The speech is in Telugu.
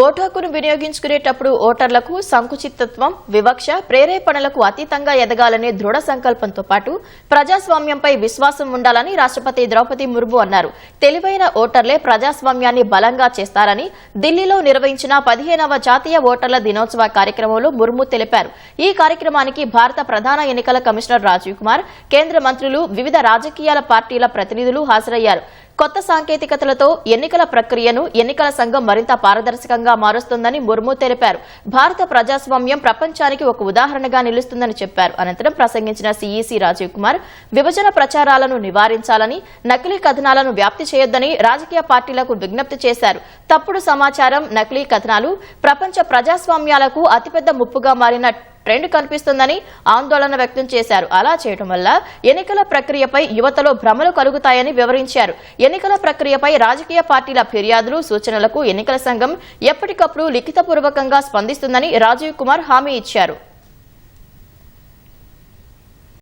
ఓటు హక్కును వినియోగించుకునేటప్పుడు ఓటర్లకు సంకుచితత్వం, వివక్ష, ప్రేరేపణలకు అతీతంగా ఎదగాలనే దృఢ సంకల్పంతో పాటు ప్రజాస్వామ్యంపై విశ్వాసం ఉండాలని రాష్ట్రపతి ద్రౌపది ముర్ము అన్నారు. తెలివైన ఓటర్లే ప్రజాస్వామ్యాన్ని బలంగా చేస్తారని ఢిల్లీలో నిర్వహించిన 15వ జాతీయ ఓటర్ల దినోత్సవ కార్యక్రమంలో ముర్ము తెలిపారు. ఈ కార్యక్రమానికి భారత ప్రధాన ఎన్నికల కమిషనర్ రాజీవ్ కుమార్, కేంద్ర మంత్రులు, వివిధ రాజకీయాల పార్టీల ప్రతినిధులు హాజరయ్యారు. కొత్త సాంకేతికతలతో ఎన్నికల ప్రక్రియను ఎన్నికల సంఘం మరింత పారదర్శకంగా మారుస్తుందని ముర్ము తెలిపారు. భారత ప్రజాస్వామ్యం ప్రపంచానికి ఒక ఉదాహరణగా నిలుస్తుందని చెప్పారు. అనంతరం ప్రసంగించిన సీఈసీ రాజీవ్ కుమార్ విభజన ప్రచారాలను నివారించాలని, నకిలీ కథనాలను వ్యాప్తి చేయొద్దని రాజకీయ పార్టీలకు విజ్ఞప్తి చేశారు. తప్పుడు సమాచారం, నకిలీ కథనాలు ప్రపంచ ప్రజాస్వామ్యాలకు అతిపెద్ద ముప్పుగా మారిన ట్రెండ్ కనిపిస్తుందని ఆందోళన వ్యక్తం చేశారు. అలా చేయడం వల్ల ఎన్నికల ప్రక్రియపై యువతలో భ్రమలు కలుగుతాయని వివరించారు. ఎన్నికల ప్రక్రియపై రాజకీయ పార్టీల ఫిర్యాదులు, సూచనలకు ఎన్నికల సంఘం ఎప్పటికప్పుడు లిఖితపూర్వకంగా స్పందిస్తుందని రాజీవ్ కుమార్ హామీ ఇచ్చారు.